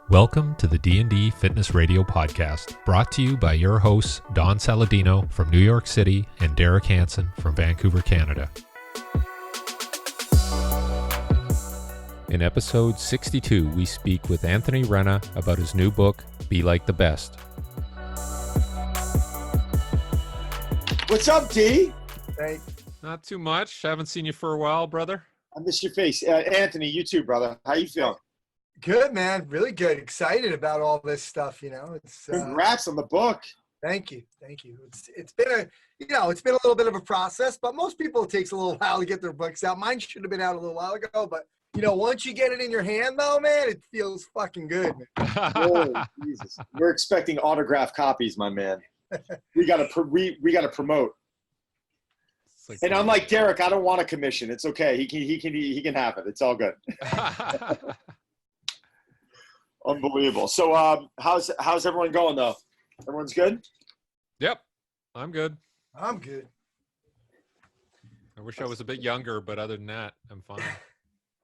Welcome to the D&D Fitness Radio podcast, brought to you by your hosts, Don Saladino from New York City and Derek Hansen from Vancouver, Canada. In episode 62, we speak with Anthony Renna about his new book, Be Like the Best. What's up, D? Hey. Not too much. Haven't seen you for a while, brother. I miss your face. Anthony, you too, brother. How you feeling? Good, man. Really good. Excited about all this stuff, you know. It's Congrats on the book. Thank you. It's been a little bit of a process, but most people it takes a little while to get their books out. Mine should have been out a little while ago, but once you get it in your hand though, man, it feels fucking good. Oh, Jesus. We're expecting autographed copies, my man. We gotta promote. Like, and I'm like, Derek, I don't want a commission. It's okay. He can have it. It's all good. Unbelievable. So how's everyone going though? Everyone's good? Yep. I'm good. I'm good. I wish I was a bit younger, but other than that, I'm fine.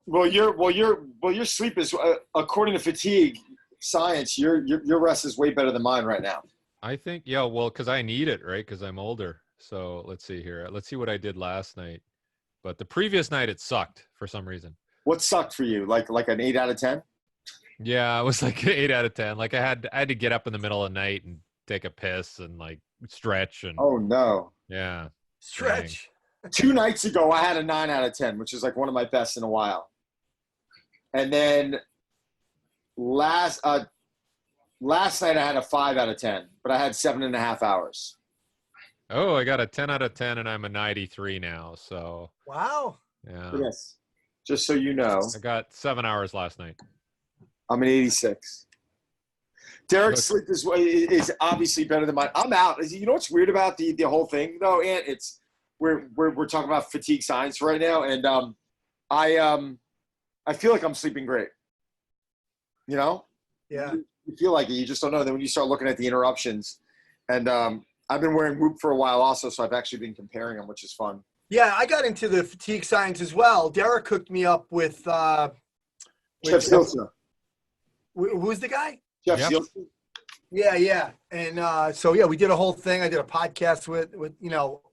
Well, your sleep is according to fatigue science, your rest is way better than mine right now. I think, because I need it, right? Because I'm older. So let's see here. Let's see what I did last night. But the previous night, it sucked for some reason. What sucked for you? Like an 8 out of 10? Yeah, it was like an 8 out of 10. Like I had to get up in the middle of the night and take a piss and like stretch and. Oh no. Yeah. Stretch. Dang. 2 nights ago, I had a 9 out of 10, which is like one of my best in a while. And then last night I had a 5 out of 10, but I had 7.5 hours. Oh, I got a 10 out of 10 and I'm a 93 now. So. Wow. Yeah. Yes. Just so you know. I got 7 hours last night. I'm an 86. Derek's sleep is obviously better than mine. I'm out. You know what's weird about the whole thing though, Ant? It's we're talking about fatigue science right now, and I feel like I'm sleeping great. You know? Yeah. You feel like it. You just don't know. Then when you start looking at the interruptions, and I've been wearing Whoop for a while also, so I've actually been comparing them, which is fun. Yeah, I got into the fatigue science as well. Derek hooked me up with Jeff Zielsa. Who's the guy? Jeff Yep. Zielsa. Yeah. And so we did a whole thing. I did a podcast with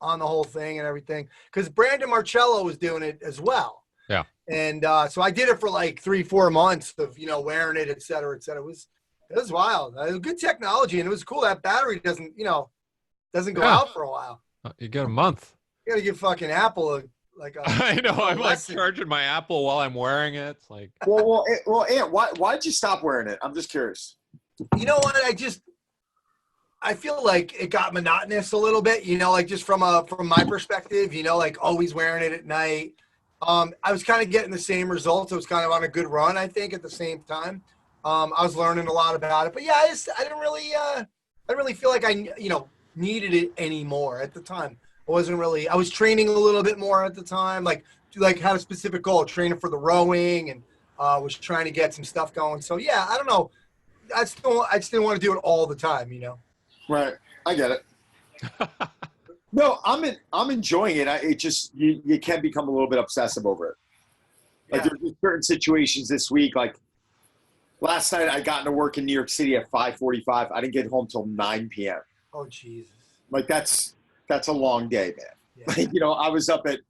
on the whole thing and everything. Because Brandon Marcello was doing it as well. Yeah. And so I did it for like 3-4 months of, wearing it, et cetera, et cetera. It was wild. It was good technology, and it was cool. That battery doesn't go out for a while. You got a month. You got to give fucking Apple I know. I'm like lesson. charging my Apple while I'm wearing it. It's like. Well, Ant, why did you stop wearing it? I'm just curious. You know what? I feel like it got monotonous a little bit, like just from my perspective, like always wearing it at night. I was kind of getting the same results. I was kind of on a good run, I think, at the same time. I was learning a lot about it, but yeah, I didn't really feel like I needed it anymore at the time. I was training a little bit more at the time, like had a specific goal, training for the rowing, and was trying to get some stuff going. So yeah, I don't know. I just didn't want to do it all the time, Right. I get it. No, I'm enjoying it. It just, you can become a little bit obsessive over it. Like there's just certain situations this week, like last night I got into work in New York City at 5:45. I didn't get home till 9 p.m. Oh, Jesus. Like that's a long day, man. Yeah. I was up at,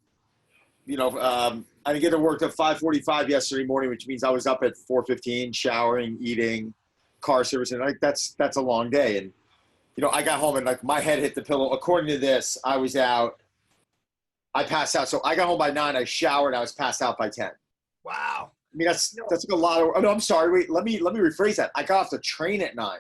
I didn't get to work at 5:45 yesterday morning, which means I was up at 4:15, showering, eating, car service, and like that's a long day. And I got home and like my head hit the pillow. According to this, I was out. I passed out. So I got home by 9. I showered. I was passed out by 10. Wow. I mean that's like a lot of. Oh no, I'm sorry. Wait, let me rephrase that. I got off the train at 9,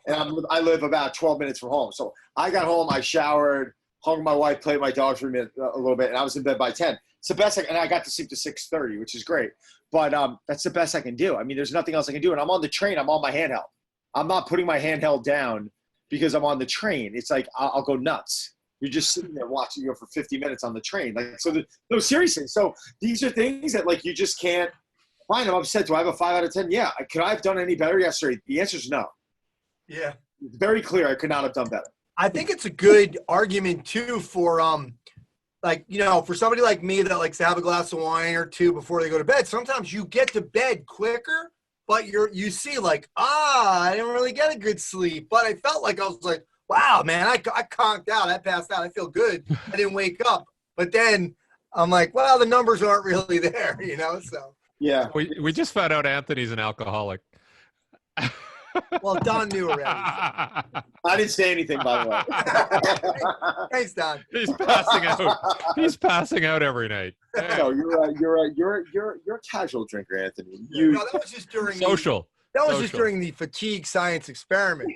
and I live about 12 minutes from home. So I got home. I showered, hung with my wife, played with my dog for a little bit, and I was in bed by 10. It's the best, and I got to sleep to 6:30, which is great. But that's the best I can do. I mean, there's nothing else I can do. And I'm on the train. I'm on my handheld. I'm not putting my handheld down because I'm on the train. It's like I'll go nuts. You're just sitting there watching for 50 minutes on the train. Like no, seriously. So these are things that like you just can't find. I'm upset. Do I have a 5 out of 10? Yeah. Could I have done any better yesterday? The answer is no. Yeah. It's very clear. I could not have done better. I think it's a good argument too for like, you know, for somebody like me that likes to have a glass of wine or two before they go to bed, sometimes you get to bed quicker, but you see like, I didn't really get a good sleep. But I felt like I was like, wow, man, I conked out. I passed out. I feel good. I didn't wake up. But then I'm like, well, the numbers aren't really there, you know? So, Yeah. We just found out Anthony's an alcoholic. well, Don knew already. I didn't say anything, by the way. Thanks, Don. He's passing out. He's passing out every night. No, you're a casual drinker, Anthony. No, that was just during Social. That was just during the fatigue science experiment.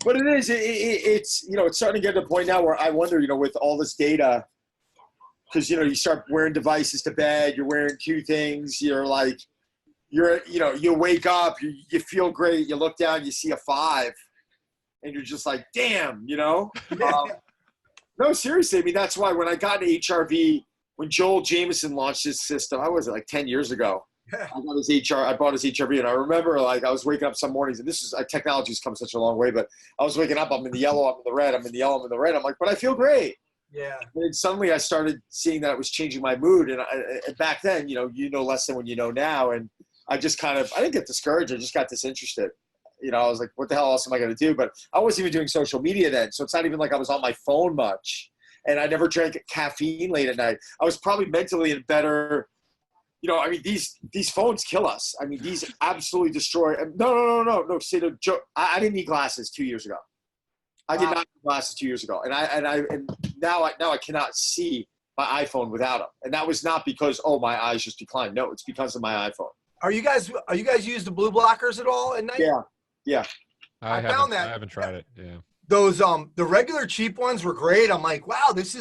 But it is. It's it's starting to get to the point now where I wonder, with all this data, because you start wearing devices to bed, you're wearing two things, you wake up, you feel great, you look down, you see a 5, and you're just like, damn, No, seriously. I mean, that's why when I got into HRV, when Joel Jameson launched his system, I was like 10 years ago. I bought his HRV, and I remember I was waking up some mornings, and this is technology's come such a long way, but I was waking up, I'm in the yellow, I'm in the red, I'm in the yellow, I'm in the red. I'm like, but I feel great. Yeah. And then suddenly I started seeing that it was changing my mood, and back then, less than when you know now, and I just I didn't get discouraged. I just got disinterested. I was like, what the hell else am I going to do? But I wasn't even doing social media then, so it's not even like I was on my phone much, and I never drank caffeine late at night. I was probably mentally in better. I mean, these phones kill us. I mean, these absolutely destroy. No. Say the joke. I didn't need glasses 2 years ago. I did not need glasses 2 years ago, and now I cannot see my iPhone without them. And that was not because my eyes just declined. No, it's because of my iPhone. Are you guys use the blue blockers at all at night? Yeah. I haven't tried it. Yeah. Those the regular cheap ones were great. I'm like, wow, this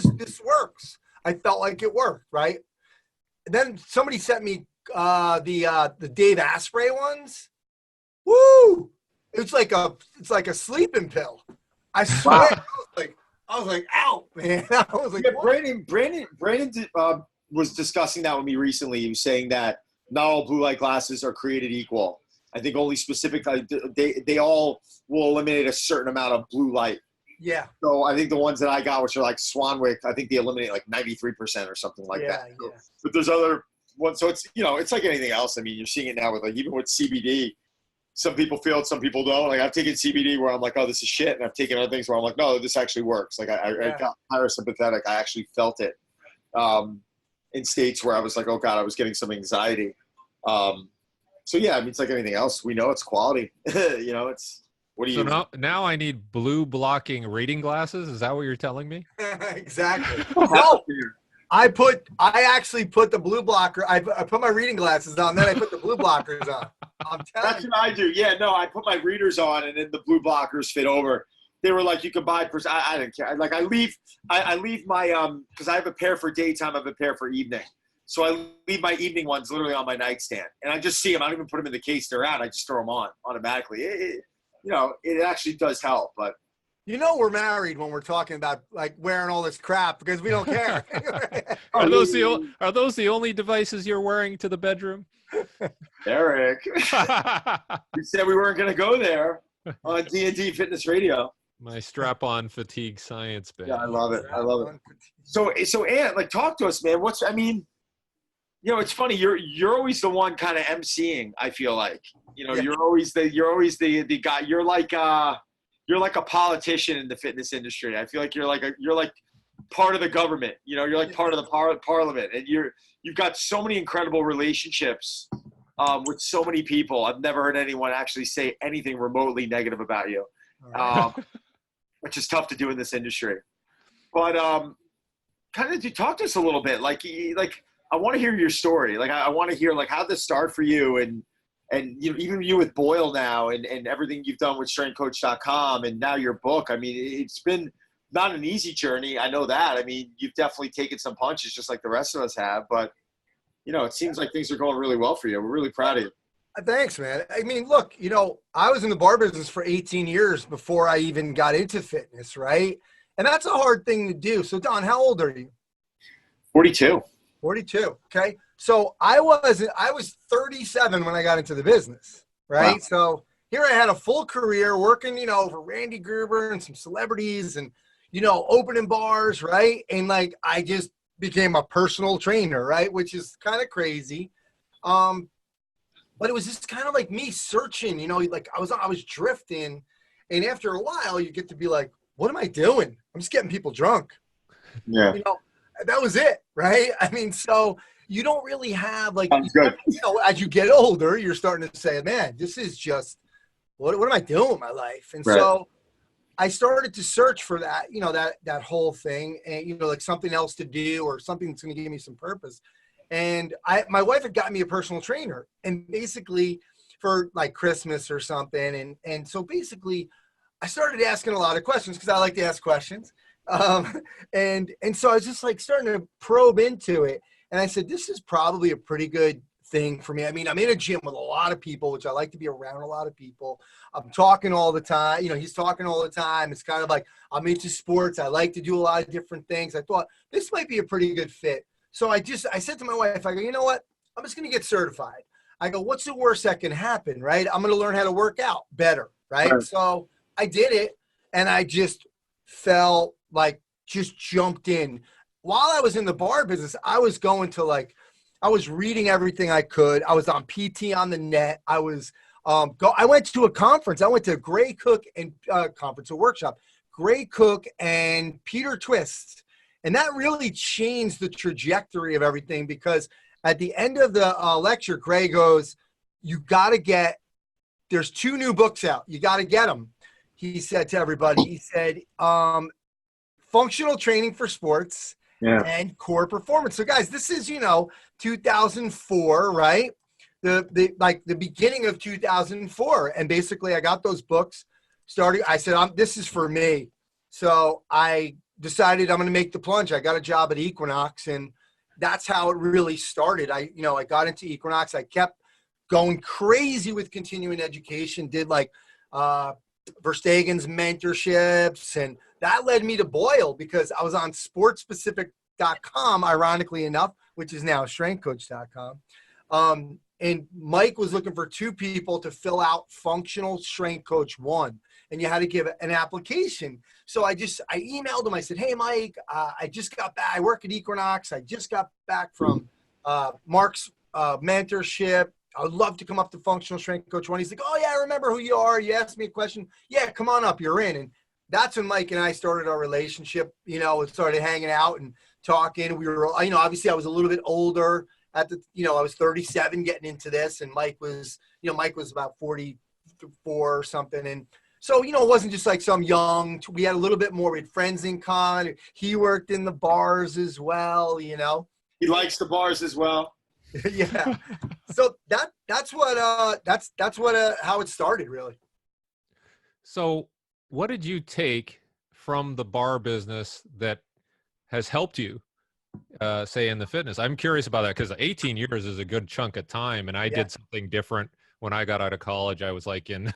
works. I felt like it worked, right? And then somebody sent me the Dave Asprey ones. Woo! It's like a sleeping pill. I swear. Wow. I was like, ow, man. I was like, Brandon was discussing that with me recently. He was saying that not all blue light glasses are created equal. I think only specifically they all will eliminate a certain amount of blue light. Yeah. So I think the ones that I got, which are like Swanwick, I think they eliminate like 93% or something like that. So, yeah. But there's other ones. So it's it's like anything else. I mean, you're seeing it now with even with CBD. Some people feel it, some people don't. Like I've taken CBD where I'm like, oh, this is shit, and I've taken other things where I'm like, no, this actually works. Like I got parasympathetic. I actually felt it in states where I was like, oh god, I was getting some anxiety. So yeah, I mean, it's like anything else. We know it's quality. It's what do you? So now I need blue blocking reading glasses. Is that what you're telling me? Exactly. No, I actually put the blue blocker. I put my reading glasses on, then I put the blue blockers on. I'm telling That's what I do. Yeah, no, I put my readers on, and then the blue blockers fit over. They were like, you could buy. I didn't care. Like I leave my because I have a pair for daytime, I have a pair for evening. So I leave my evening ones literally on my nightstand, and I just see them. I don't even put them in the case they're out. I just throw them on automatically. It actually does help. But we're married when we're talking about like wearing all this crap because we don't care. Are those the only devices you're wearing to the bedroom? Eric, we said we weren't going to go there on D&D Fitness Radio. My strap-on fatigue science band. Yeah, I love it. So Ant, talk to us, man. It's funny. You're always the one kind of emceeing. I feel like you're always the guy. You're like a politician in the fitness industry. I feel like you're like part of the government. You're like part of the parliament, and you've got so many incredible relationships with so many people. I've never heard anyone actually say anything remotely negative about you, which is tough to do in this industry. But kind of talk to us a little bit. I want to hear your story. I want to hear how'd this start for you, and even you with Boyle now, and everything you've done with strengthcoach.com, and now your book. I mean, it's been not an easy journey. I know that. I mean, you've definitely taken some punches just like the rest of us have, but it seems like things are going really well for you. We're really proud of you. Thanks, man. I mean, look, I was in the bar business for 18 years before I even got into fitness, right? And that's a hard thing to do. So Don, how old are you? 42. 42. Okay. So I was 37 when I got into the business, right? Wow. So here I had a full career working, for Randy Gruber and some celebrities, and opening bars, right? And like, I just became a personal trainer, right? Which is kind of crazy. But it was just kind of like me searching, like I was drifting. And after a while, you get to be like, what am I doing? I'm just getting people drunk. Yeah. That was it, right? I mean, so you don't really have like, Sounds good. as you get older, you're starting to say, man, this is just, what am I doing with my life? And Right. so I started to search for that, that whole thing, and, like something else to do or something that's going to give me some purpose. And my wife had gotten me a personal trainer, and basically for like Christmas or something. And so basically I started asking a lot of questions because I like to ask questions. And so I was just like starting to probe into it. And I said, this is probably a pretty good thing for me. I mean, I'm in a gym with a lot of people, which I like to be around a lot of people. I'm talking all the time. He's talking all the time. It's kind of like, I'm into sports. I like to do a lot of different things. I thought this might be a pretty good fit. So I said to my wife, I go, you know what? I'm just going to get certified. I go, what's the worst that can happen, right? I'm going to learn how to work out better, right? So I did it, and I just felt like just jumped in. While I was in the bar business, I was going to I was reading everything I could. I was on PT on the net. I was I went to a conference. I went to a Gray Cook and conference, a workshop, Gray Cook and Peter Twist. And that really changed the trajectory of everything, because at the end of the lecture, Gray goes, there's 2 new books out. You got to get them. He said to everybody, he said, Functional Training for Sports and Core Performance. So guys, this is, 2004, right? The beginning of 2004. And basically I got those books started. I said, this is for me. So I decided I'm going to make the plunge. I got a job at Equinox, and that's how it really started. I got into Equinox. I kept going crazy with continuing education, did Verstegen's mentorships, and that led me to Boyle, because I was on sportspecific.com, ironically enough, which is now strengthcoach.com. And Mike was looking for 2 people to fill out Functional Strength Coach 1. And you had to give an application. So I emailed him. I said, hey, Mike, I just got back. I work at Equinox. I just got back from Mark's mentorship. I would love to come up to Functional Strength Coach 1. He's like, oh, yeah, I remember who you are. You asked me a question. Yeah, come on up. You're in. And that's when Mike and I started our relationship, and started hanging out and talking. We were, obviously I was a little bit older at the, I was 37 getting into this. And Mike was about 44 or something. And so, it wasn't just like some young, we had a little bit more, we had friends in common. He worked in the bars as well, He likes the bars as well. Yeah. So that's what how it started, really. So what did you take from the bar business that has helped you, say, in the fitness? I'm curious about that, because 18 years is a good chunk of time, and I did something different. When I got out of college, I was in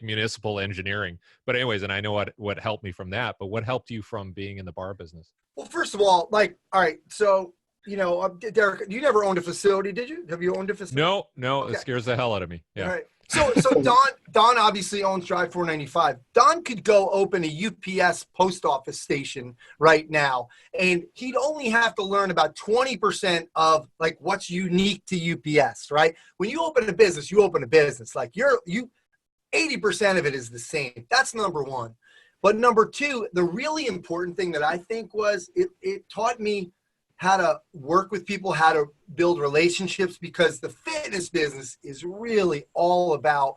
municipal engineering. But anyways, and I know what helped me from that. But what helped you from being in the bar business? Well, first of all, all right, so Derek, you never owned a facility, did you? Have you owned a facility? No, Okay. It scares the hell out of me. Yeah. All right. So Don obviously owns Drive 495. Don could go open a UPS post office station right now, and he'd only have to learn about 20% of what's unique to UPS, right? When you open a business, you open a business. 80% of it is the same. That's number one. But number two, the really important thing that I think was it taught me how to work with people, how to build relationships, because the fitness business is really all about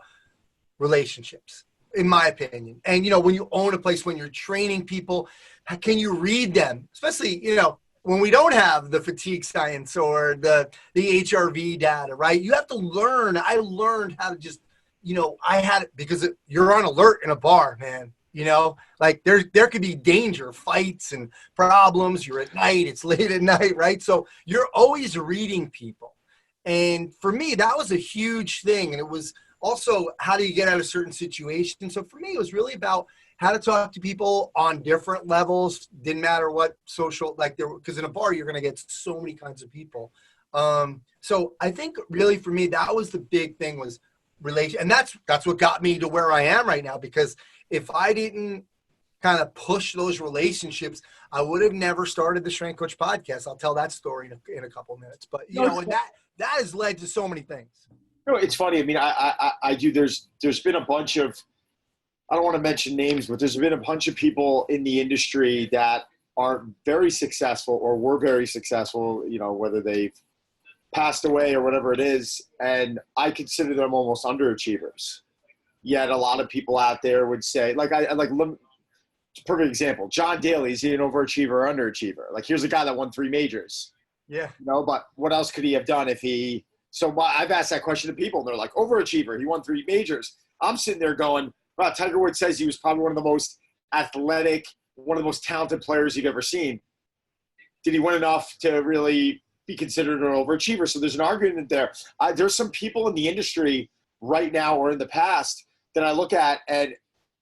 relationships, in my opinion. And, when you own a place, when you're training people, how can you read them? Especially, when we don't have the fatigue science or the HRV data, right? You have to learn. I learned how to just, I had it because you're on alert in a bar, man. There could be danger, fights and problems. You're at night, it's late at night, right? So you're always reading people. And for me, that was a huge thing. And it was also, how do you get out of certain situations? So for me, it was really about how to talk to people on different levels. Didn't matter what social, because in a bar, you're going to get so many kinds of people. So I think really for me, that was the big thing, was relation. And that's what got me to where I am right now, because if I didn't kind of push those relationships, I would have never started the Strength Coach podcast. I'll tell that story in a couple of minutes. But, you know, and that has led to so many things. You know, it's funny. I mean, I do. There's been a bunch of, I don't want to mention names, but there's been a bunch of people in the industry that are very successful or were very successful, you know, whether they've passed away or whatever it is. And I consider them almost underachievers. Yet a lot of people out there would say, like, perfect example, John Daly, is he an overachiever or underachiever? Like, here's a guy that won 3 majors. Yeah. You know, but what else could he have done if he – so I've asked that question to people, and they're like, overachiever, he won 3 majors. I'm sitting there going, wow, Tiger Woods says he was probably one of the most athletic, one of the most talented players you've ever seen. Did he win enough to really be considered an overachiever? So there's an argument there. There's some people in the industry right now or in the past that I look at, and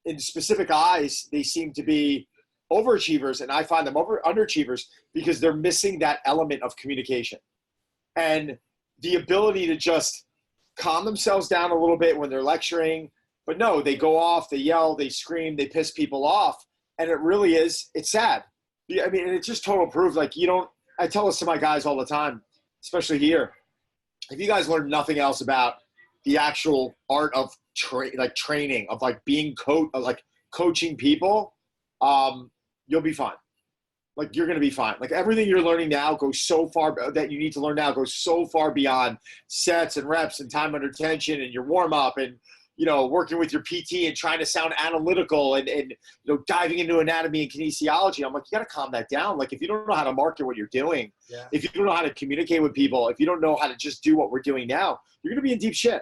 in specific eyes, they seem to be overachievers, and I find them underachievers because they're missing that element of communication and the ability to just calm themselves down a little bit when they're lecturing. But no, they go off, they yell, they scream, they piss people off. And it really is, it's sad. I mean, it's just total proof. Like, I tell this to my guys all the time, especially here. If you guys learn nothing else about the actual art of training, of like being coaching people, you'll be fine. Like, you're going to be fine. Like, everything you're learning now goes so far that you need to learn now goes so far beyond sets and reps and time under tension and your warm up and, you know, working with your PT and trying to sound analytical and you know, diving into anatomy and kinesiology. I'm like, you got to calm that down. Like, if you don't know how to market what you're doing, if you don't know how to communicate with people, if you don't know how to just do what we're doing now, you're going to be in deep shit.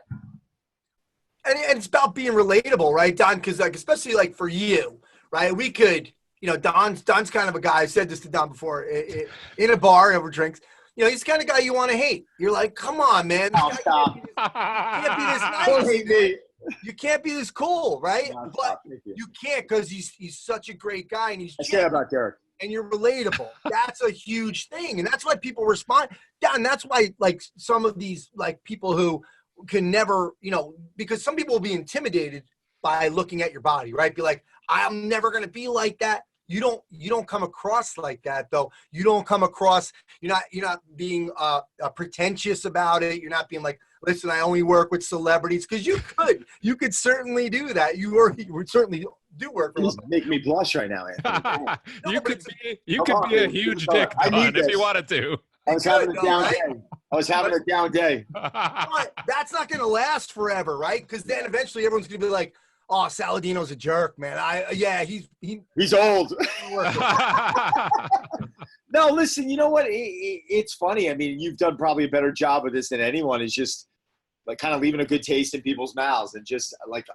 And it's about being relatable, right, Don? Because, like, especially like for you, right? We could, you know, Don's kind of a guy. I said this to Don before in a bar over drinks. You know, he's the kind of guy you want to hate. You're like, come on, man. This guy can't be this nice. Don't hate me. You can't be this cool, right? No, but you can't, because he's such a great guy, and he's. I say that about Derek. And you're relatable. That's a huge thing, and that's why people respond. Yeah, and that's why, like, some of these, like, people who can never, you know, because some people will be intimidated by looking at your body, right? Be like, I'm never going to be like that. You don't come across like that, though. You don't come across, you're not being pretentious about it. You're not being like, listen, I only work with celebrities, because you could certainly do that. You would certainly do work for them. Make me blush right now, Anthony. You could be a huge dick, Don, if you wanted to. I was having a down day. I was having a down day. But that's not going to last forever, right? Because then eventually everyone's going to be like, oh, Saladino's a jerk, man. He's old. No, listen, you know what? It's funny. I mean, you've done probably a better job of this than anyone. Is just like kind of leaving a good taste in people's mouths and just like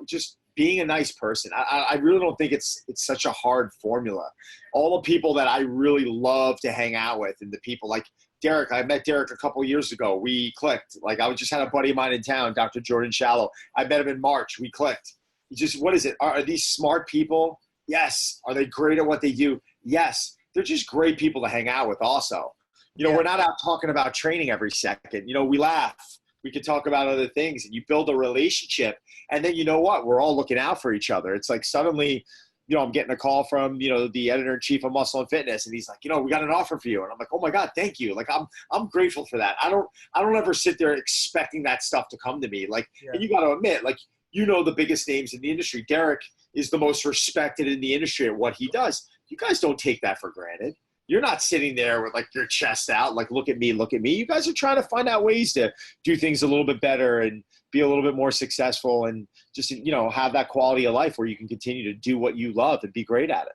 just being a nice person. I really don't think it's such a hard formula. All the people that I really love to hang out with, and the people like Derek, I met Derek a couple of years ago. We clicked. Like, I just had a buddy of mine in town, Dr. Jordan Shallow. I met him in March. We clicked. Just, what is it? Are these smart people? Yes. Are they great at what they do? Yes. They're just great people to hang out with also. You know, we're not out talking about training every second. You know, we laugh. We can talk about other things, and you build a relationship. And then, you know what? We're all looking out for each other. It's like suddenly, you know, I'm getting a call from, you know, the editor-in-chief of Muscle and Fitness, and he's like, you know, we got an offer for you. And I'm like, oh my God, thank you. Like, I'm grateful for that. I don't ever sit there expecting that stuff to come to me. Like, and you got to admit, like, you know, the biggest names in the industry. Derek is the most respected in the industry at what he does. You guys don't take that for granted. You're not sitting there with like your chest out, like, look at me, look at me. You guys are trying to find out ways to do things a little bit better and be a little bit more successful, and just, you know, have that quality of life where you can continue to do what you love and be great at it.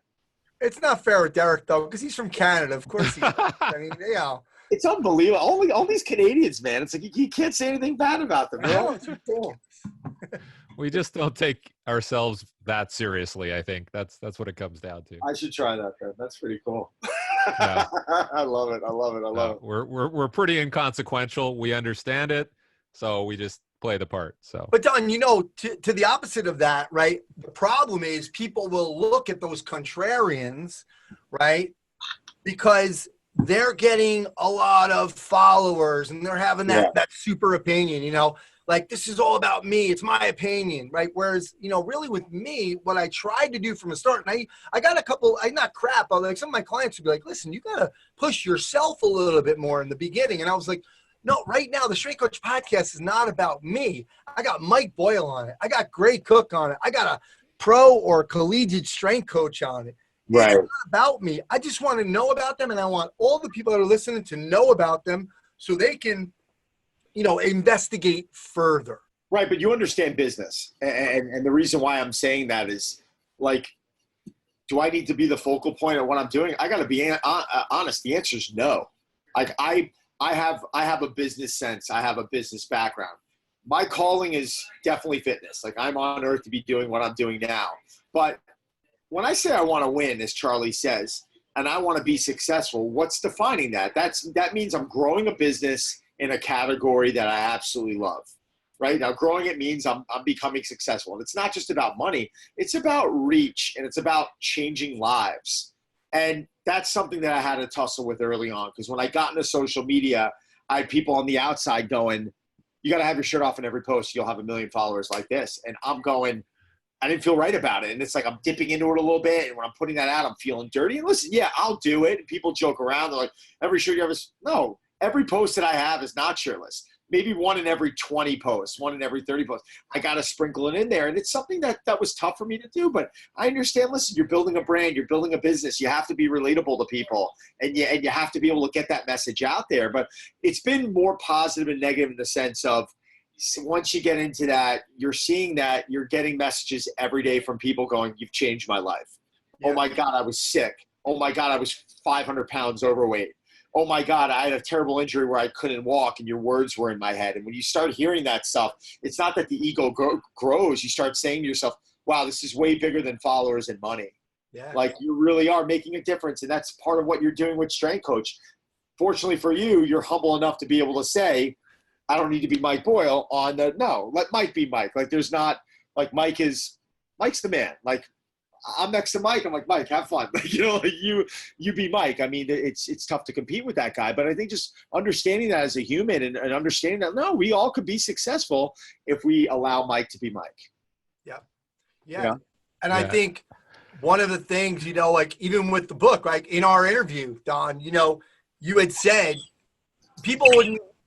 It's not fair with Derek, though, because he's from Canada. Of course he is. I mean, you know. It's unbelievable. All these Canadians, man. It's like you can't say anything bad about them. No, it's ridiculous. We just don't take ourselves that seriously. I think that's what it comes down to. I should try that, then. That's pretty cool. Yeah. I love it. I love it. We're pretty inconsequential. We understand it, so we just play the part. So, but Don, you know, to the opposite of that, right? The problem is people will look at those contrarians, right? Because they're getting a lot of followers and they're having that super opinion, you know, like this is all about me. It's my opinion, right? Whereas, you know, really with me, what I tried to do from the start, and I got a couple, I not crap, but like some of my clients would be like, listen, you got to push yourself a little bit more in the beginning. And I was like, no, right now the Strength Coach podcast is not about me. I got Mike Boyle on it. I got Gray Cook on it. I got a pro or collegiate strength coach on it. Right. It's not about me. I just want to know about them, and I want all the people that are listening to know about them so they can, you know, investigate further. Right, but you understand business. And the reason why I'm saying that is, like, do I need to be the focal point of what I'm doing? I got to be honest. The answer is no. Like, I have a business sense. I have a business background. My calling is definitely fitness. Like, I'm on earth to be doing what I'm doing now. But when I say I want to win, as Charlie says, and I want to be successful, what's defining that? That means I'm growing a business in a category that I absolutely love, right? Now, growing it means I'm becoming successful. And it's not just about money. It's about reach, and it's about changing lives. And that's something that I had to tussle with early on, because when I got into social media, I had people on the outside going, you got to have your shirt off in every post. You'll have 1 million followers like this. And I'm going, I didn't feel right about it. And it's like I'm dipping into it a little bit. And when I'm putting that out, I'm feeling dirty. And listen, yeah, I'll do it. And people joke around. They're like, every shirt you have is – no, every post that I have is not shirtless. Maybe one in every 20 posts, one in every 30 posts. I got to sprinkle it in there. And it's something that was tough for me to do. But I understand, listen, you're building a brand. You're building a business. You have to be relatable to people. And you have to be able to get that message out there. But it's been more positive and negative in the sense of, once you get into that, you're seeing that you're getting messages every day from people going, you've changed my life. Yeah. Oh my God, I was sick. Oh my God, I was 500 pounds overweight. Oh my God, I had a terrible injury where I couldn't walk and your words were in my head. And when you start hearing that stuff, it's not that the ego grows. You start saying to yourself, wow, this is way bigger than followers and money. Yeah. Like, you really are making a difference. And that's part of what you're doing with Strength Coach. Fortunately for you, you're humble enough to be able to say, I don't need to be Mike Boyle on the – no, let Mike be Mike. Like, there's not – like, Mike's the man. Like, I'm next to Mike. I'm like, Mike, have fun. Like, you know, like you be Mike. I mean, it's tough to compete with that guy. But I think just understanding that as a human and understanding that, no, we all could be successful if we allow Mike to be Mike. Yeah. Yeah. And I think one of the things, you know, like even with the book, like in our interview, Don, you know, you had said people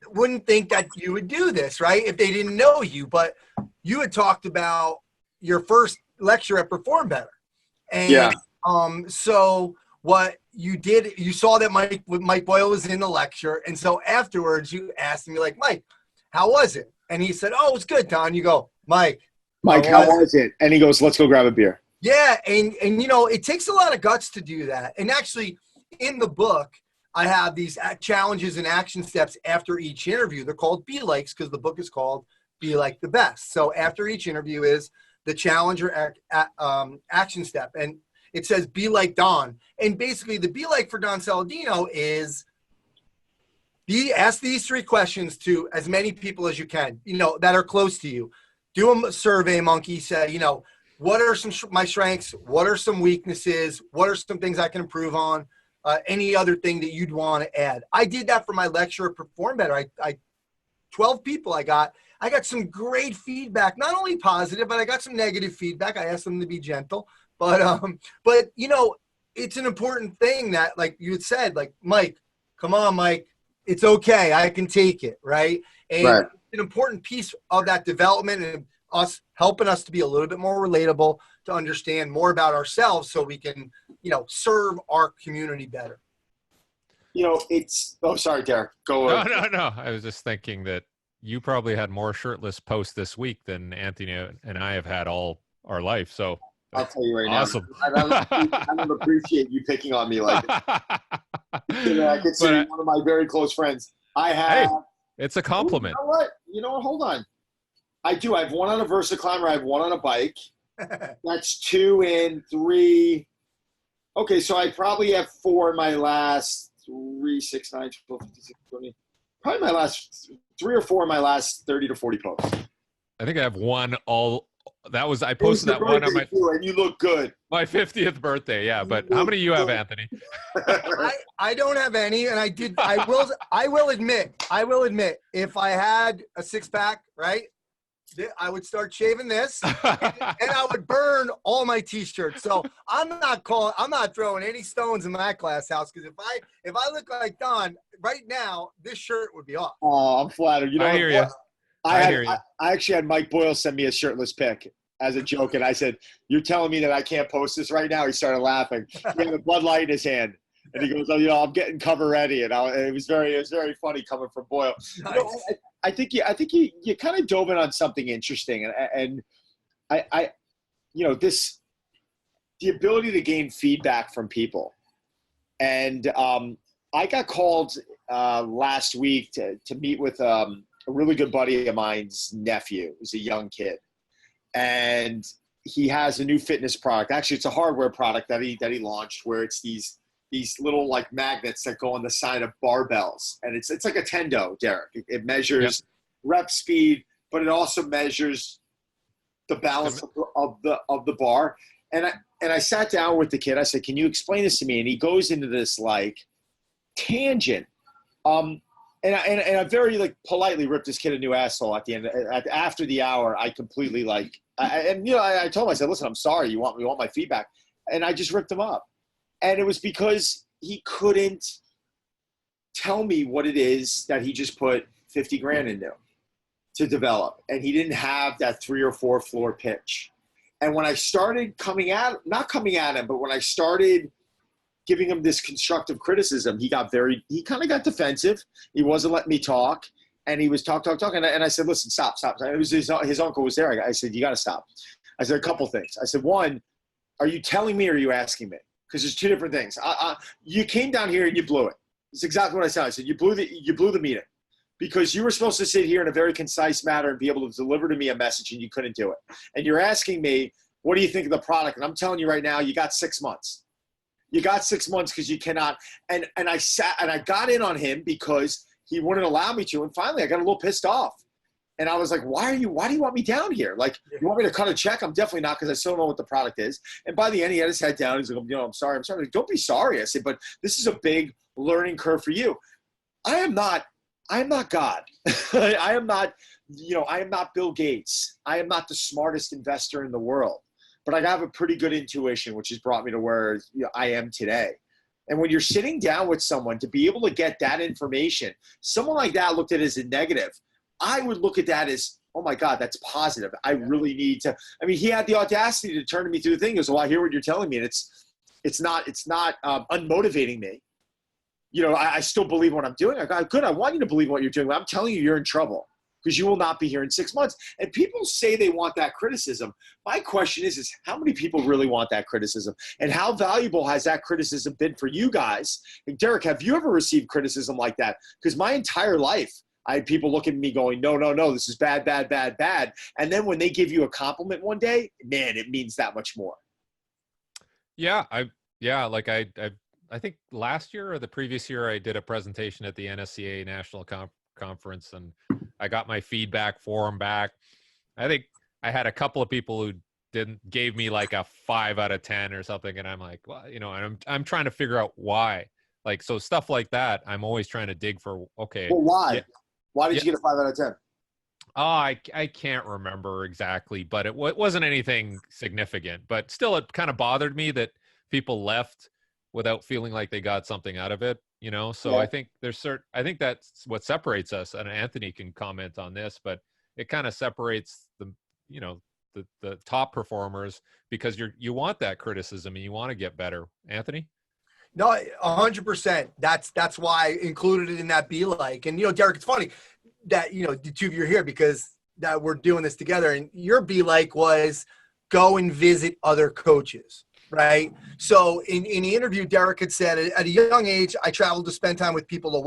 wouldn't think that you would do this, right, if they didn't know you. But you had talked about your first lecture at Perform Better. And so what you did, you saw that Mike Boyle was in the lecture. And so afterwards you asked me, like, Mike, how was it? And he said, oh, it was good, Don. You go, Mike, how was it? And he goes, let's go grab a beer. Yeah. And you know, it takes a lot of guts to do that. And actually in the book, I have these challenges and action steps after each interview. They're called Be Likes because the book is called Be Like the Best. So after each interview is the challenge or action step. And it says Be Like Don. And basically the Be Like for Don Saladino is ask these 3 questions to as many people as you can, you know, that are close to you. Do a survey monkey, say, you know, what are my strengths? What are some weaknesses? What are some things I can improve on? Any other thing that you'd want to add. I did that for my lecture at Perform Better. 12 people I got some great feedback, not only positive, but I got some negative feedback. I asked them to be gentle, but you know, it's an important thing that, like you had said, like, Mike, come on, Mike, it's okay. I can take it. Right. And It's an important piece of that development and us helping us to be a little bit more relatable, to understand more about ourselves so we can, you know, serve our community better. You know, sorry, Derek. Go on. No. I was just thinking that you probably had more shirtless posts this week than Anthony and I have had all our life. So I'll tell you right awesome. Now. I don't appreciate you picking on me like that. I consider one of my very close friends. Hey, it's a compliment. You know what? Hold on. I do. I have one on a Versa Climber. I have one on a bike. That's 2 and 3. Okay, so I probably have 4 in my last 3, 6, 9, 12, 56, 20. Probably my last 3 or 4 in my last 30 to 40 posts. I think I have one all That was, I It was posted your that one on birthday too, and you look good. my 50th birthday. Yeah. But You how look many do you have, good. Anthony? I don't have any, and I will admit, if I had a six pack, right, I would start shaving this, and I would burn all my t-shirts. So I'm not throwing any stones in that glass house, because if I look like Don right now, this shirt would be off. Oh, I'm flattered. You know, I hear you. I hear you. I actually had Mike Boyle send me a shirtless pic as a joke, and I said, "You're telling me that I can't post this right now?" He started laughing. He had a Bud Light in his hand, and he goes, "Oh, I'm getting cover ready." And it was very funny coming from Boyle. Nice. You know, I think you kind of dove in on something interesting, and this the ability to gain feedback from people, and I got called last week to meet with a really good buddy of mine's nephew. He's a young kid, and he has a new fitness product. Actually, it's a hardware product that he launched, where it's these little like magnets that go on the side of barbells, and it's like a Tendo, Derek. It measures rep speed, but it also measures the balance of the bar. And I sat down with the kid. I said, "Can you explain this to me?" And he goes into this like tangent. And I very like politely ripped this kid a new asshole at the end. After the hour, I completely like, I told him, I said, "Listen, I'm sorry. You want my feedback?" And I just ripped him up. And it was because he couldn't tell me what it is that he just put 50 grand into to develop. And he didn't have that 3 or 4 floor pitch. And when I started not coming at him, but when I started giving him this constructive criticism, he kind of got defensive. He wasn't letting me talk. And he was talking. And I said, "Listen, stop. It was his uncle was there. I said, "You got to stop." I said a couple things. I said, one, are you telling me or are you asking me? Because there's two different things. You came down here and you blew it. It's exactly what I said. I said, you blew the meeting, because you were supposed to sit here in a very concise manner and be able to deliver to me a message, and you couldn't do it. And you're asking me, what do you think of the product? And I'm telling you right now, you got 6 months. You got 6 months because you cannot. And I sat and I got in on him because he wouldn't allow me to. And finally, I got a little pissed off. And I was like, why do you want me down here? Like, you want me to cut a check? I'm definitely not, because I still don't know what the product is. And by the end, he had his head down. He's like, I'm sorry. Like, don't be sorry. I said, but this is a big learning curve for you. I am not God. I am not Bill Gates. I am not the smartest investor in the world. But I have a pretty good intuition, which has brought me to where I am today. And when you're sitting down with someone, to be able to get that information, someone like that looked at it as a negative. I would look at that as, oh my God, that's positive. I really need to. I mean, he had the audacity to turn to me through the thing. He goes, "Well, I hear what you're telling me, and it's not unmotivating me. I still believe what I'm doing." I go, "Good. I want you to believe what you're doing. But I'm telling you, you're in trouble, because you will not be here in 6 months." And people say they want that criticism. My question is how many people really want that criticism? And how valuable has that criticism been for you guys? And Derek, have you ever received criticism like that? Because my entire life, I had people look at me going, no, this is bad, bad, bad, bad. And then when they give you a compliment one day, man, it means that much more. Yeah. I think last year or the previous year, I did a presentation at the NSCA National Conference, and I got my feedback form back. I think I had a couple of people who gave me like a 5 out of 10 or something. And I'm like, well, and I'm trying to figure out why. Like, so stuff like that, I'm always trying to dig for, okay. Well, why? Yeah, why did you get a 5 out of 10? Oh, I can't remember exactly, but it wasn't anything significant. But still, it kind of bothered me that people left without feeling like they got something out of it. So yeah. I think I think that's what separates us. And Anthony can comment on this, but it kind of separates the top performers, because you want that criticism and you want to get better. Anthony? No, 100%. That's why I included it in that be like. And Derek, it's funny that the two of you are here because that we're doing this together. And your be like was go and visit other coaches, right? So in the interview, Derek had said, at a young age, I traveled to spend time with people to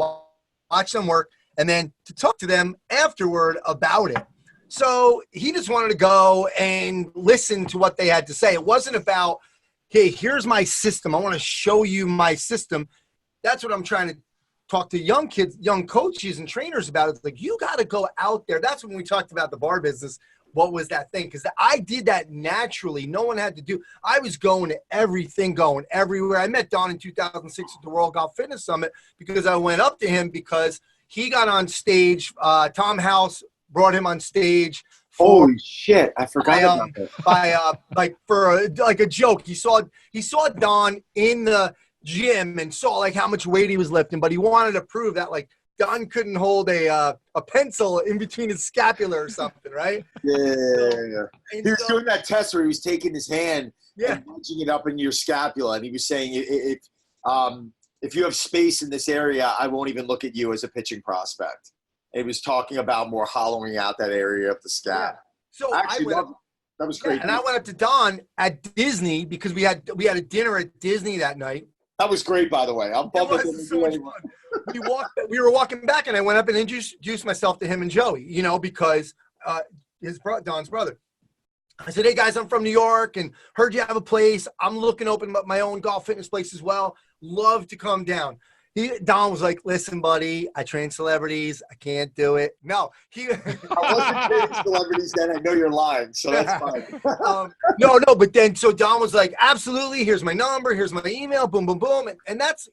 watch them work and then to talk to them afterward about it. So he just wanted to go and listen to what they had to say. It wasn't about, hey, here's my system. I want to show you my system. That's what I'm trying to talk to young kids, young coaches and trainers about. It's like, you got to go out there. That's when we talked about the bar business. what was that thing? Because I did that naturally. No one had to do. I was going to everything, going everywhere. I met Don in 2006 at the World Golf Fitness Summit because I went up to him because he got on stage. Tom House brought him on stage. Holy shit! I forgot about that. Like for a joke. He saw Don in the gym and saw like how much weight he was lifting, but he wanted to prove that like Don couldn't hold a pencil in between his scapula or something, right? Yeah. He was doing that test where he was taking his hand and punching it up in your scapula, and he was saying, if you have space in this area, I won't even look at you as a pitching prospect. He was talking about more hollowing out that area of the scap. Yeah. So actually, that was great. And I went up to Don at Disney because we had a dinner at Disney that night. That was great, by the way. I'm bumping into so much fun. We were walking back, and I went up and introduced myself to him and Joey, because Don's brother. I said, hey, guys, I'm from New York and heard you have a place. I'm looking to open up my own golf fitness place as well. Love to come down. Don was like, listen, buddy, I train celebrities. I can't do it. No. I wasn't training celebrities then. I know you're lying, so that's fine. No, but then so Don was like, absolutely, here's my number, here's my email, boom, boom, boom. And that's,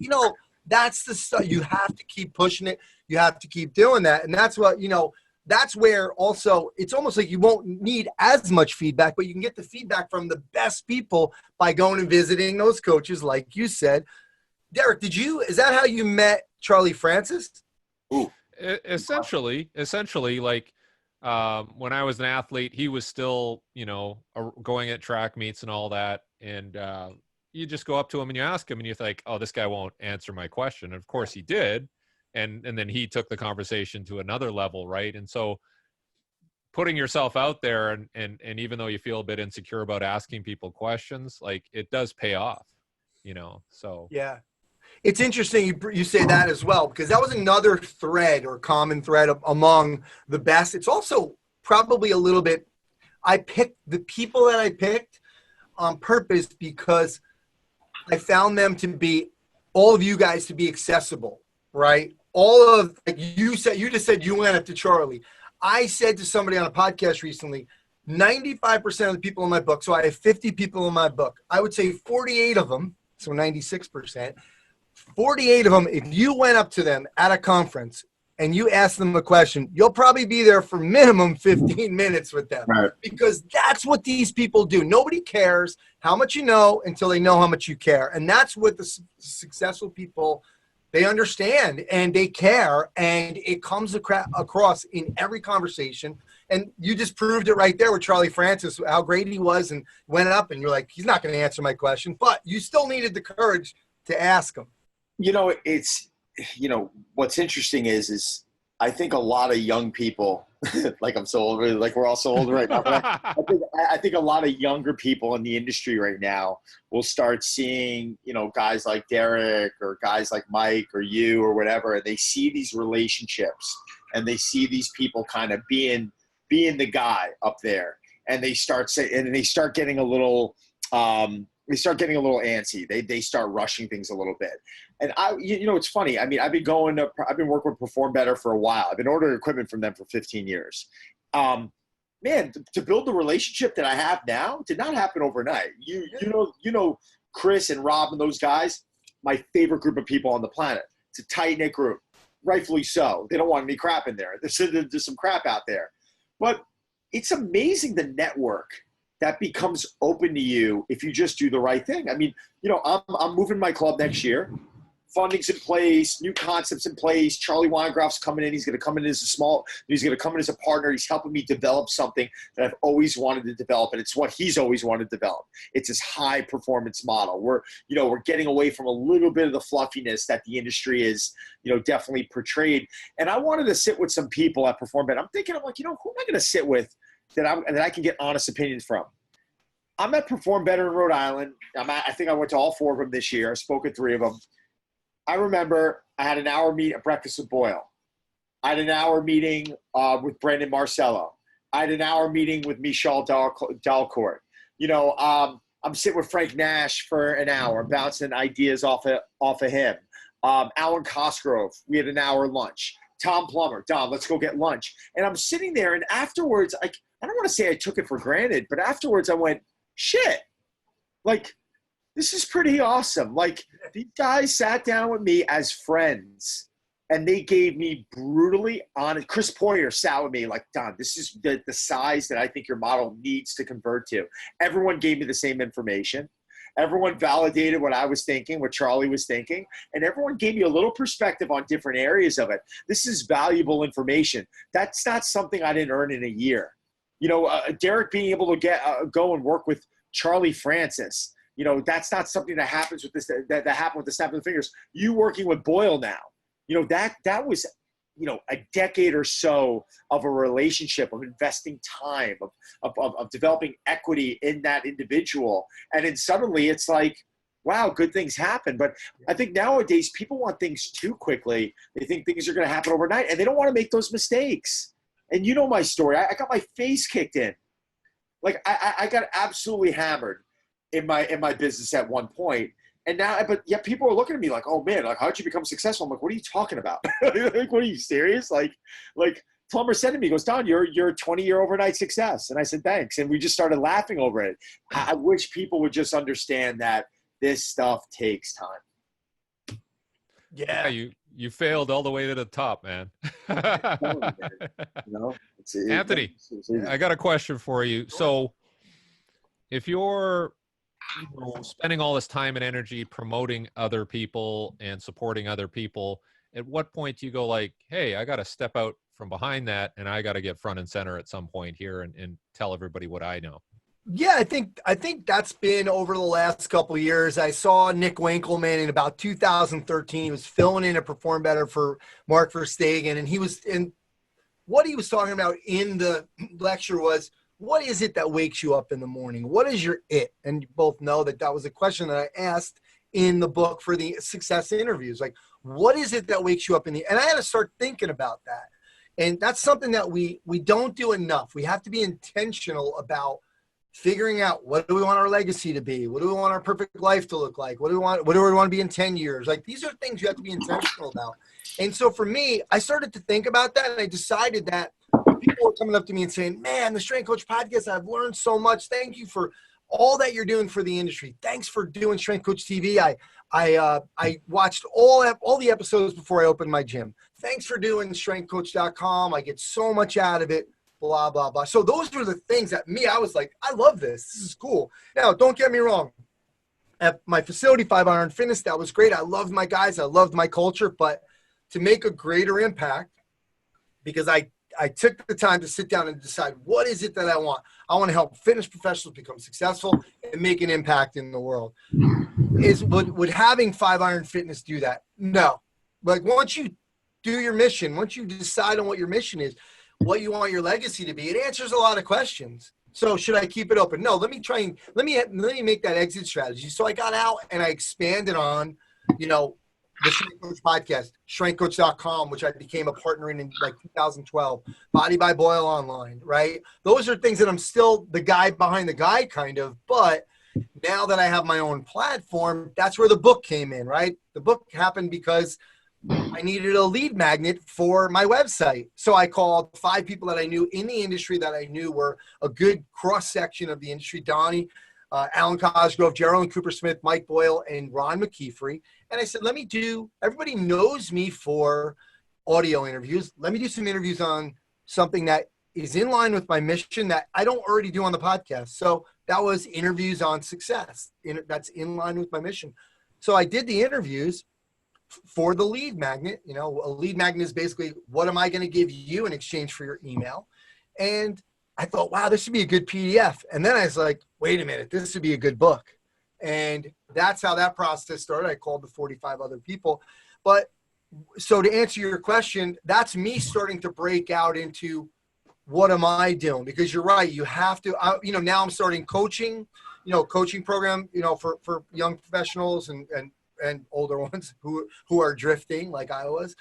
that's the stuff. You have to keep pushing it. You have to keep doing that. And that's what, that's where also it's almost like you won't need as much feedback, but you can get the feedback from the best people by going and visiting those coaches, like you said. Derek, is that how you met Charlie Francis? Ooh. Essentially, like when I was an athlete, he was still, going at track meets and all that. And you just go up to him and you ask him and you think, oh, this guy won't answer my question. And of course he did. And then he took the conversation to another level. Right. And so putting yourself out there and even though you feel a bit insecure about asking people questions, like it does pay off, so. Yeah. It's interesting you say that as well, because that was another thread or common thread among the best. It's also probably a little bit, I picked the people that I picked on purpose because I found them to be, all of you guys to be accessible, right? All of, like you just said you went up to Charlie. I said to somebody on a podcast recently, 95% of the people in my book, so I have 50 people in my book, I would say 48 of them, so 96%, 48 of them, if you went up to them at a conference and you asked them a question, you'll probably be there for minimum 15 minutes with them. Right. Because that's what these people do. Nobody cares how much you know until they know how much you care. And that's what the successful people, they understand and they care, and it comes across in every conversation. And you just proved it right there with Charlie Francis, how great he was, and went up and you're like, he's not going to answer my question, but you still needed the courage to ask him. It's, what's interesting is I think a lot of young people, like I'm so old, like we're all so old right now, but I think a lot of younger people in the industry right now will start seeing, guys like Derek or guys like Mike or you or whatever, and they see these relationships and they see these people kind of being the guy up there, and they start getting a little, antsy. They start rushing things a little bit. And it's funny. I mean, I've been working with Perform Better for a while. I've been ordering equipment from them for 15 years. Man, to build the relationship that I have now did not happen overnight. You know, Chris and Rob and those guys, my favorite group of people on the planet. It's a tight knit group, rightfully so. They don't want any crap in there. There's some crap out there, but it's amazing the network that becomes open to you if you just do the right thing. I mean, I'm moving my club next year. Funding's in place, new concepts in place. Charlie Weingroff's coming in. He's going to come in as a partner. He's helping me develop something that I've always wanted to develop, and it's what he's always wanted to develop. It's this high performance model. We're getting away from a little bit of the fluffiness that the industry is, definitely portrayed. And I wanted to sit with some people at Perform Better. I'm thinking, who am I going to sit with that I can get honest opinions from? I'm at Perform Better in Rhode Island. I think I went to all 4 of them this year. I spoke at 3 of them. I remember I had an hour meet at Breakfast with Boyle. I had an hour meeting with Brendan Marcello. I had an hour meeting with Michelle Dalcourt. I'm sitting with Frank Nash for an hour, bouncing ideas off of him. Alan Cosgrove, we had an hour lunch. Tom Plummer, Dom, let's go get lunch. And I'm sitting there, and afterwards, I don't want to say I took it for granted, but afterwards I went, shit, like, this is pretty awesome. Like, these guys sat down with me as friends, and they gave me brutally honest. Chris Poyer sat with me like, Don, this is the size that I think your model needs to convert to. Everyone gave me the same information. Everyone validated what I was thinking, what Charlie was thinking, and everyone gave me a little perspective on different areas of it. This is valuable information. That's not something I didn't earn in a year. You know, Derek being able to go and work with Charlie Francis, you know, that's not something that happens with this, that happened with the snap of the fingers. You working with Boyle now, you know, that was, you know, a decade or so of a relationship, of investing time, of developing equity in that individual. And then suddenly it's like, wow, good things happen. But I think nowadays people want things too quickly. They think things are going to happen overnight, and they don't want to make those mistakes. And you know my story. I got my face kicked in. Like I got absolutely hammered in my business at one point. And now, but yet people are looking at me like, oh man, like, how'd you become successful? I'm like, what are you talking about? Like, what are you serious? Like Plummer said to me, he goes, Don, you're a 20-year overnight success. And I said, thanks. And we just started laughing over it. I wish people would just understand that this stuff takes time. Yeah. You failed all the way to the top, man. You know, Anthony, I got a question for you. So if you're spending all this time and energy promoting other people and supporting other people, at what point do you go like, hey, I got to step out from behind that and I got to get front and center at some point here and tell everybody what I know? Yeah, I think that's been over the last couple of years. I saw Nick Winkelman in about 2013. He was filling in a Perform Better for Mark Verstegen, and what he was talking about in the lecture was, what is it that wakes you up in the morning? What is your it? And you both know that was a question that I asked in the book for the success interviews. Like, what is it that wakes you up and I had to start thinking about that. And that's something that we don't do enough. We have to be intentional about figuring out, what do we want our legacy to be? What do we want our perfect life to look like? What do we want to be in 10 years? Like, these are things you have to be intentional about. And so for me, I started to think about that, and I decided that people were coming up to me and saying, man, the Strength Coach podcast, I've learned so much. Thank you for all that you're doing for the industry. Thanks for doing Strength Coach TV. I watched all the episodes before I opened my gym. Thanks for doing strengthcoach.com. I get so much out of it, blah, blah, blah. So those were the things that I was like, I love this. This is cool. Now, don't get me wrong. At my facility, 5 Iron Fitness, that was great. I loved my guys. I loved my culture. But to make a greater impact, because I took the time to sit down and decide, what is it that I want? I want to help fitness professionals become successful and make an impact in the world. Would having 5 Iron Fitness do that? No. Like, once you do your mission, once you decide on what your mission is, what you want your legacy to be, it answers a lot of questions. So should I keep it open? No, let me make that exit strategy. So I got out and I expanded on, the Strength Coach podcast, strengthcoach.com, which I became a partner in like 2012, Body by Boyle online, right? Those are things that I'm still the guy behind the guy kind of, but now that I have my own platform, that's where the book came in, right? The book happened because I needed a lead magnet for my website. So I called 5 people that I knew in the industry that I knew were a good cross-section of the industry: Donnie, Alan Cosgrove, Gerald Cooper Smith, Mike Boyle, and Ron McKeefery. And I said, everybody knows me for audio interviews. Let me do some interviews on something that is in line with my mission that I don't already do on the podcast. So that was interviews on success. That's in line with my mission. So I did the interviews for the lead magnet. A lead magnet is basically, what am I going to give you in exchange for your email? And I thought, wow, this would be a good PDF. And then I was like, wait a minute, this would be a good book. And that's how that process started. I called the 45 other people. But so to answer your question, that's me starting to break out into, what am I doing? Because you're right. You have to, now I'm starting coaching program, for young professionals and older ones who are drifting like I was.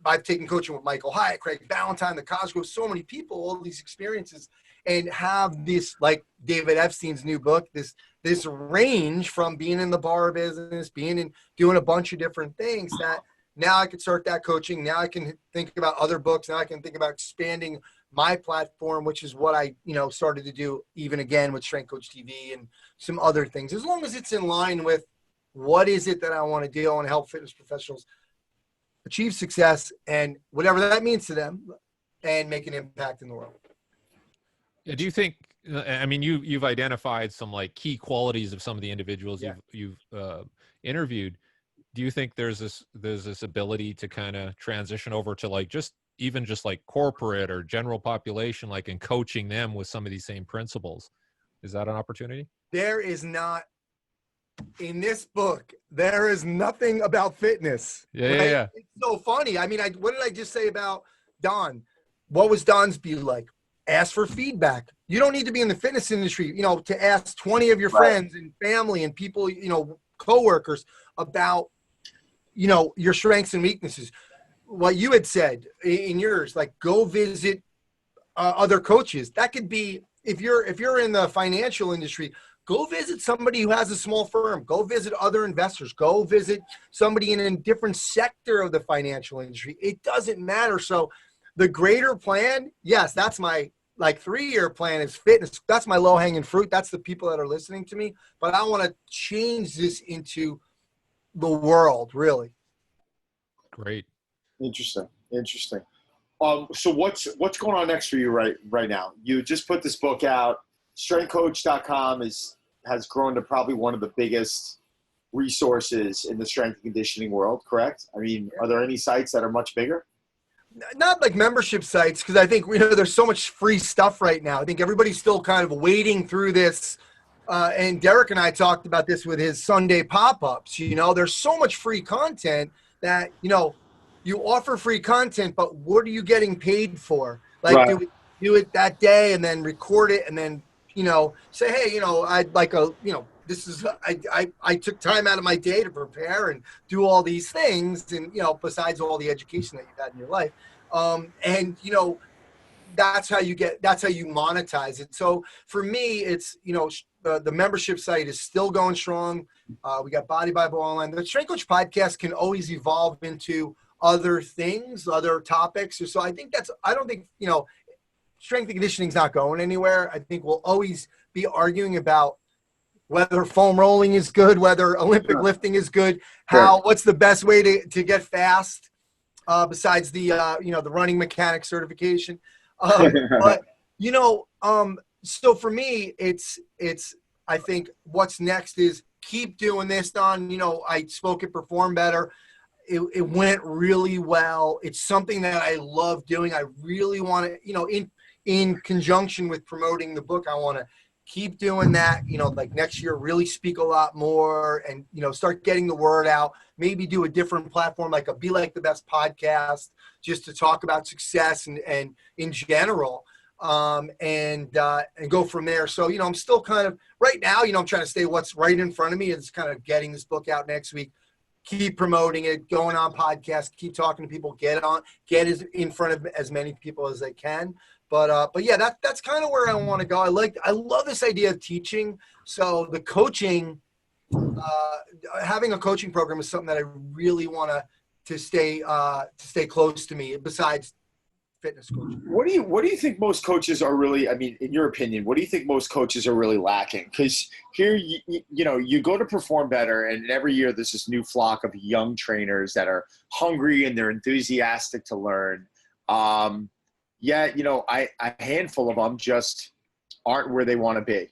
I've taken coaching with Michael Hyatt, Craig Ballantyne, the Cosgrove, so many people, all these experiences, and have this, like David Epstein's new book, this range from being in the bar business, doing a bunch of different things, that Now I can start that coaching. Now I can think about other books. Now I can think about expanding my platform, which is what I, started to do even again with Strength Coach TV and some other things. As long as it's in line with what is it that I want to do, I want to help fitness professionals achieve success and whatever that means to them and make an impact in the world. Yeah, do you think, I mean, you've identified some like key qualities of some of the individuals you've interviewed. Do you think there's this ability to kind of transition over to like just like corporate or general population, like in coaching them with some of these same principles? Is that an opportunity? There is not, in this book, there is nothing about fitness. Yeah. It's so funny. I mean, what did I just say about Don? What was Don's be like? Ask for feedback. You don't need to be in the fitness industry, to ask 20 of your friends and family and people, coworkers about, your strengths and weaknesses. What you had said in yours, like go visit other coaches. That could be, if you're in the financial industry, go visit somebody who has a small firm. Go visit other investors. Go visit somebody in a different sector of the financial industry. It doesn't matter. So the greater plan, yes, that's my 3-year plan is fitness. That's my low hanging fruit. That's the people that are listening to me. But I want to change this into the world, really. Great. Interesting. So what's going on next for you right now? You just put this book out. StrengthCoach.com has grown to probably one of the biggest resources in the strength and conditioning world, correct? I mean, are there any sites that are much bigger? Not like membership sites, because I think there's so much free stuff right now. I think everybody's still kind of wading through this. And Derek and I talked about this with his Sunday pop-ups. There's so much free content that, you offer free content, but what are you getting paid for? Like, right. do it that day and then record it and then, say, hey, I'd like this is, I took time out of my day to prepare and do all these things. And, besides all the education that you've had in your life. And, that's how you monetize it. So for me, it's, the membership site is still going strong. We got Body Bible Online. The Strength Coach podcast can always evolve into other things, other topics. So I think I don't think, strength and conditioning is not going anywhere. I think we'll always be arguing about whether foam rolling is good, whether Olympic lifting is good, what's the best way to get fast, besides the, the running mechanic certification. But, so for me, it's, I think what's next is keep doing this, Don. I spoke at Perform Better. It went really well. It's something that I love doing. I really want to, in conjunction with promoting the book, I want to keep doing that, like next year, really speak a lot more and, start getting the word out, maybe do a different platform, like a Be Like the Best podcast, just to talk about success and in general, and go from there. So, I'm still kind of right now, I'm trying to stay what's right in front of me. It's kind of getting this book out next week, keep promoting it, going on podcasts, keep talking to people, get in front of as many people as I can. But yeah, that's kind of where I want to go. I love this idea of teaching. So the coaching, having a coaching program is something that I really want to stay close to me. Besides fitness coaching, what do you think most coaches are really? I mean, in your opinion, what do you think most coaches are really lacking? Because here, you go to Perform Better, and every year there's this new flock of young trainers that are hungry and they're enthusiastic to learn. Yet, a handful of them just aren't where they want to be.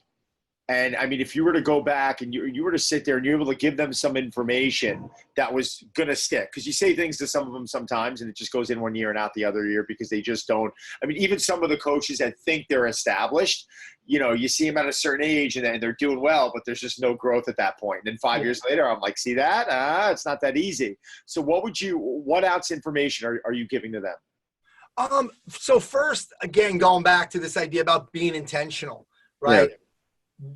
And I mean, if you were to go back and you were to sit there and you're able to give them some information that was going to stick, because you say things to some of them sometimes and it just goes in one year and out the other year because they just don't. I mean, even some of the coaches that think they're established, you see them at a certain age and they're doing well, but there's just no growth at that point. And then 5 years later, I'm like, see that? It's not that easy. So what else information are you giving to them? So first, again, going back to this idea about being intentional, right? Yeah.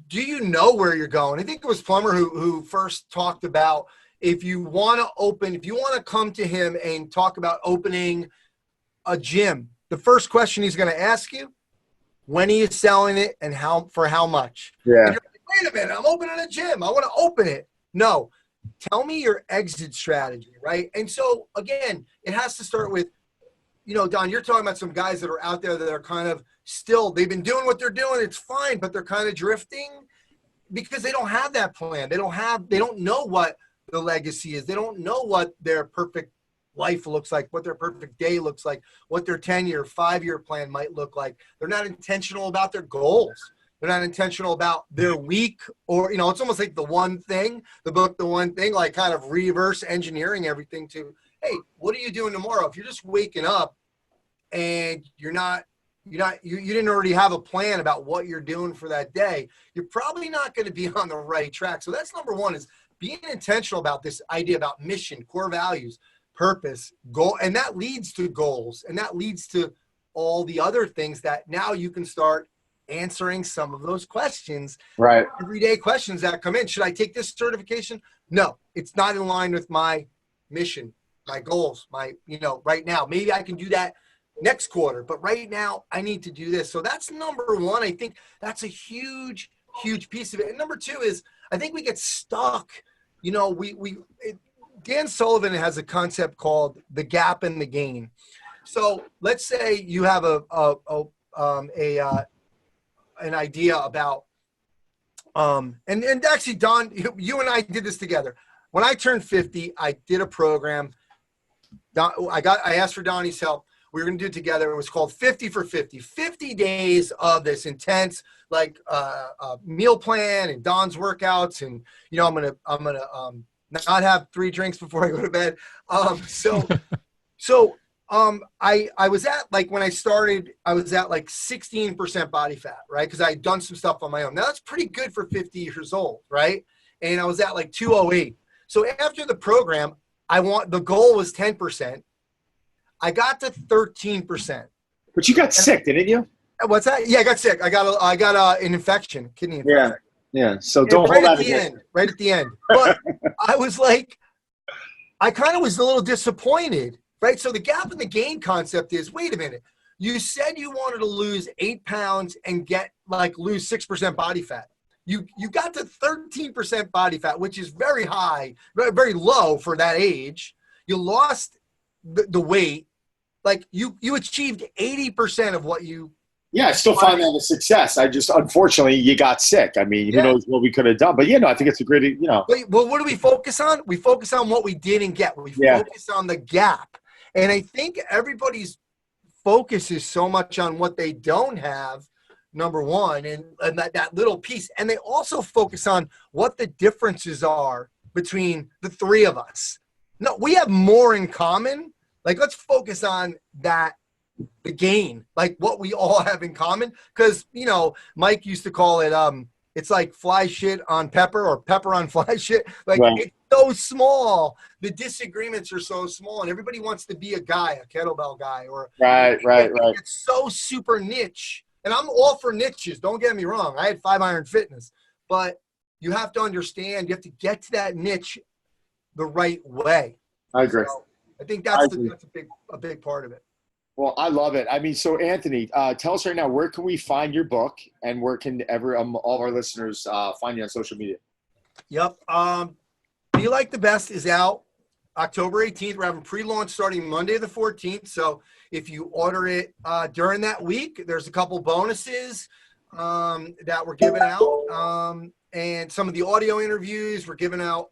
Do you know where you're going? I think it was Plummer who first talked about if you want to come to him and talk about opening a gym, the first question he's going to ask you, when are you selling it and for how much? Yeah. And you're like, wait a minute, I'm opening a gym. I want to open it. No, tell me your exit strategy, right? And so again, it has to start with, Don, you're talking about some guys that are out there that are kind of still, they've been doing what they're doing. It's fine, but they're kind of drifting because they don't have that plan. They don't know what the legacy is. They don't know what their perfect life looks like, what their perfect day looks like, what their 10-year, 5-year plan might look like. They're not intentional about their goals. They're not intentional about their week, or, it's almost like the one thing, the book, the one thing, like kind of reverse engineering everything to, hey, what are you doing tomorrow? If you're just waking up and you didn't already have a plan about what you're doing for that day, you're probably not going to be on the right track. So that's number one, is being intentional about this idea about mission, core values, purpose, goal. And that leads to goals. And that leads to all the other things that now you can start answering some of those questions, right? Everyday questions that come in. Should I take this certification? No, it's not in line with my mission, my goals, right now. Maybe I can do that next quarter, but right now I need to do this. So that's number one. I think that's a huge, huge piece of it. And number two is, I think we get stuck. Dan Sullivan has a concept called the gap and the gain. So let's say you have an idea about, and actually, Don, you and I did this together. When I turned 50, I did a program. I asked for Donnie's help. We were going to do it together. It was called 50 for 50, 50 days of this intense, meal plan and Don's workouts. And, I'm going to not have 3 drinks before I go to bed. I was at, when I started, I was at 16% body fat, right? Because I had done some stuff on my own. Now that's pretty good for 50 years old, right? And I was at 208. So after the program, the goal was 10%. I got to 13%. But you got sick, didn't you? What's that? Yeah, I got sick. I got an infection, kidney infection. Yeah. So don't hold that against. Right at the end. But I was I kind of was a little disappointed, right? So the gap and the gain concept is, wait a minute. You said you wanted to lose 8 pounds and lose 6% body fat. You got to 13% body fat, which is very high, very, very low for that age. You lost the weight. You achieved 80% of what you. Yeah, I still find that a success. Unfortunately, you got sick. I mean, who knows what we could have done. But, I think it's a great, Well, what do we focus on? We focus on what we didn't get. We focus on the gap. And I think everybody's focus is so much on what they don't have, number one, and that little piece. And they also focus on what the differences are between the three of us. No, we have more in common. Let's focus on that. The gain, what we all have in common, because Mike used to call it it's like fly shit on pepper or pepper on fly shit. Right. It's so small, the disagreements are so small, and everybody wants to be a kettlebell guy, or right. It's so super niche, and I'm all for niches, don't get me wrong. I had 5-iron fitness, but you have to understand, you have to get to that niche the right way. I agree. So I think that's a big part of it. Well, I love it. I mean, so Anthony, tell us right now, where can we find your book, and where can all of our listeners find you on social media? Yep. Be Like the Best is out October 18th. We're having pre-launch starting Monday the 14th. So if you order it during that week, there's a couple bonuses that we're giving out. And some of the audio interviews we're giving out.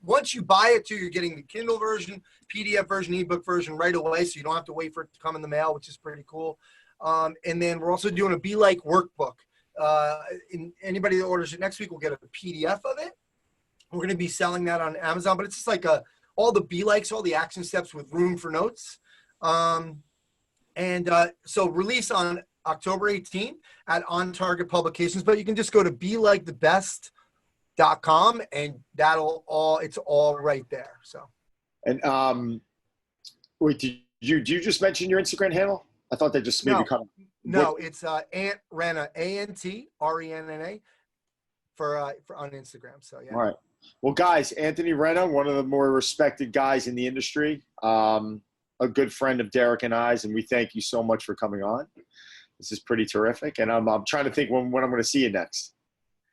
Once you buy it too, you're getting the Kindle version, PDF version, ebook version right away, so you don't have to wait for it to come in the mail, which is pretty cool. And then we're also doing a Be Like workbook. Anybody that orders it next week will get a PDF of it. We're going to be selling that on Amazon, but it's just all the Be Likes, all the action steps with room for notes. So release on October 18th at On Target Publications, but you can just go to belikethebest.com and it's all right there. So. And wait, did you just mention your Instagram handle? I thought they just maybe come. No, it's Ant Renna, ANTRENNA for on Instagram. So yeah. All right. Well, guys, Anthony Renna, one of the more respected guys in the industry, a good friend of Derek and I's, and we thank you so much for coming on. This is pretty terrific, and I'm trying to think when I'm going to see you next.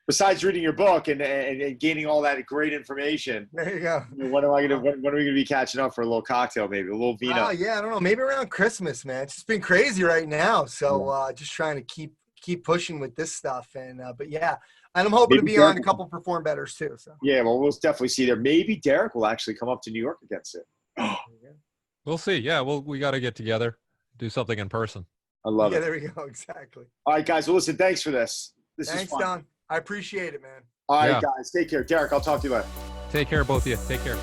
besides reading your book and gaining all that great information, There you go. when are we gonna be catching up for a little cocktail, maybe a little vino? Oh yeah, I don't know. Maybe around Christmas, man. It's just been crazy right now. So just trying to keep pushing with this stuff. And but yeah, and I'm hoping Maybe to be on a Derek- couple Perform Betters too. So Yeah, well, we'll definitely see there. Maybe Derek will actually come up to New York against it. We'll see. Yeah, we got to get together, do something in person. I love yeah, it. there we go. Exactly. All right, guys. Well, listen, thanks for this. This Thanks, is fun. Don. I appreciate it, man. All right, Yeah. guys. Take care. Derek, I'll talk to you later. Take care, both of you. Take care.